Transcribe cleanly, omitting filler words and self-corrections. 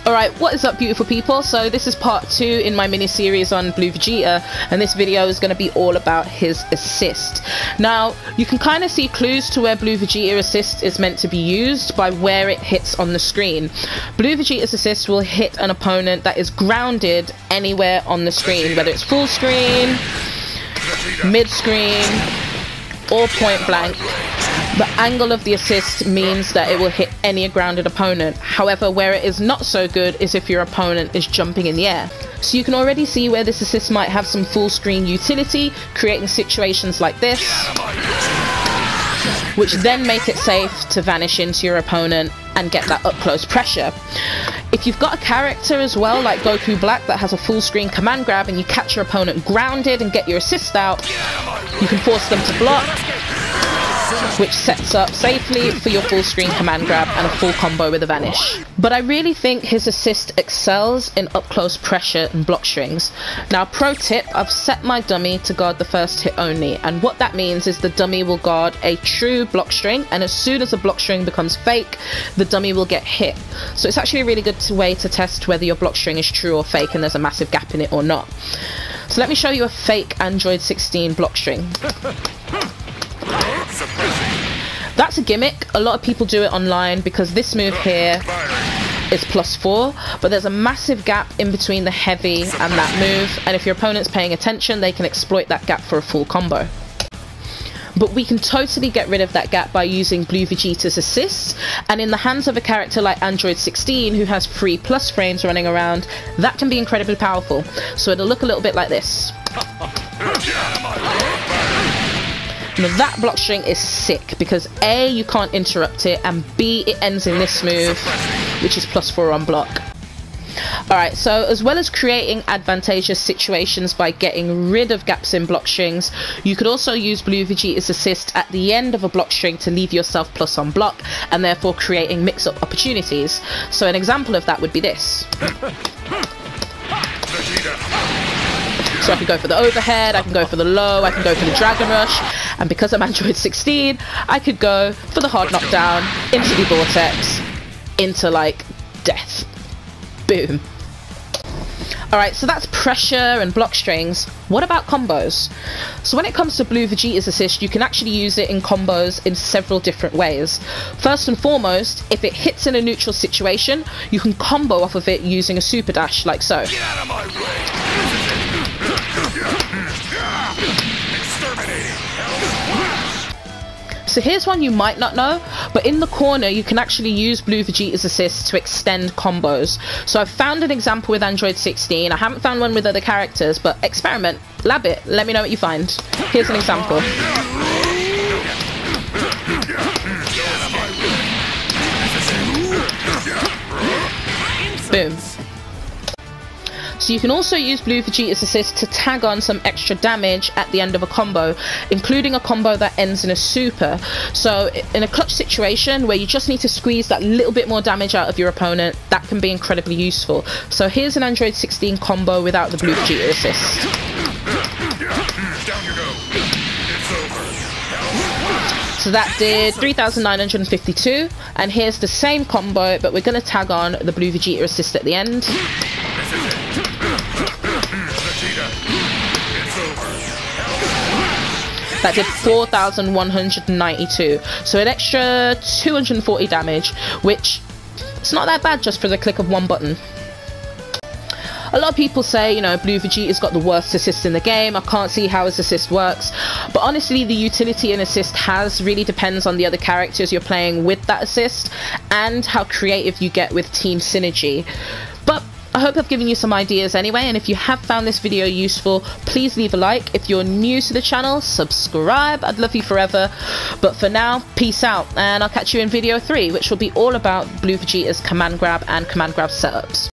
Alright, what is up beautiful people? So this is part 2 in my mini-series on Blue Vegeta, and this video is going to be all about his assist. Now, you can kind of see clues to where Blue Vegeta assist is meant to be used by where it hits on the screen. Blue Vegeta's assist will hit an opponent that is grounded anywhere on the screen, whether it's full screen, mid-screen, or point blank. The angle of the assist means that it will hit any grounded opponent. However, where it is not so good is if your opponent is jumping in the air. So you can already see where this assist might have some full screen utility, creating situations like this, which then make it safe to vanish into your opponent and get that up close pressure. If you've got a character as well, like Goku Black, that has a full screen command grab and you catch your opponent grounded and get your assist out, you can force them to block, which sets up safely for your full screen command grab and a full combo with a vanish. But I really think his assist excels in up close pressure and block strings. Now, pro tip, I've set my dummy to guard the first hit only, and what that means is the dummy will guard a true block string, and as soon as a block string becomes fake, the dummy will get hit. So it's actually a really good way to test whether your block string is true or fake and there's a massive gap in it or not. So let me show you a fake Android 16 block string. That's a gimmick. A lot of people do it online because this move here is +4, but there's a massive gap in between the heavy and that move, and if your opponent's paying attention, they can exploit that gap for a full combo. But we can totally get rid of that gap by using Blue Vegeta's assist, and in the hands of a character like Android 16 who has 3+ frames running around, that can be incredibly powerful. So it'll look a little bit like this. Now that block string is sick because A, you can't interrupt it, and B, it ends in this move, which is +4 on block. Alright, so as well as creating advantageous situations by getting rid of gaps in block strings, you could also use Blue Vegeta's assist at the end of a block string to leave yourself plus on block, and therefore creating mix-up opportunities. So an example of that would be this. So I can go for the overhead, I can go for the low, I can go for the Dragon Rush, and because I'm Android 16, I could go for the hard knockdown, into the vortex, into like death. Boom. Alright, so that's pressure and block strings. What about combos? So when it comes to Blue Vegeta's assist, you can actually use it in combos in several different ways. First and foremost, if it hits in a neutral situation, you can combo off of it using a super dash, like so. Get out of my way! So here's one you might not know, but in the corner you can actually use Blue Vegeta's assist to extend combos. So I've found an example with Android 16, I haven't found one with other characters, but experiment, lab it, let me know what you find. Here's an example. Boom. So you can also use Blue Vegeta's assist to tag on some extra damage at the end of a combo, including a combo that ends in a super. So in a clutch situation where you just need to squeeze that little bit more damage out of your opponent, that can be incredibly useful. So here's an Android 16 combo without the Blue Vegeta assist. Down you go. It's over. So that did 3,952, and here's the same combo, but we're going to tag on the Blue Vegeta assist at the end. That did 4,192, so an extra 240 damage, which it's not that bad just for the click of one button. A lot of people say, you know, Blue Vegeta's got the worst assist in the game, I can't see how his assist works, but honestly the utility an assist has really depends on the other characters you're playing with that assist, and how creative you get with team synergy. But I hope I've given you some ideas anyway, and if you have found this video useful, please leave a like. If you're new to the channel, subscribe, I'd love you forever. But for now, peace out, and I'll catch you in video 3, which will be all about Blue Vegeta's command grab and command grab setups.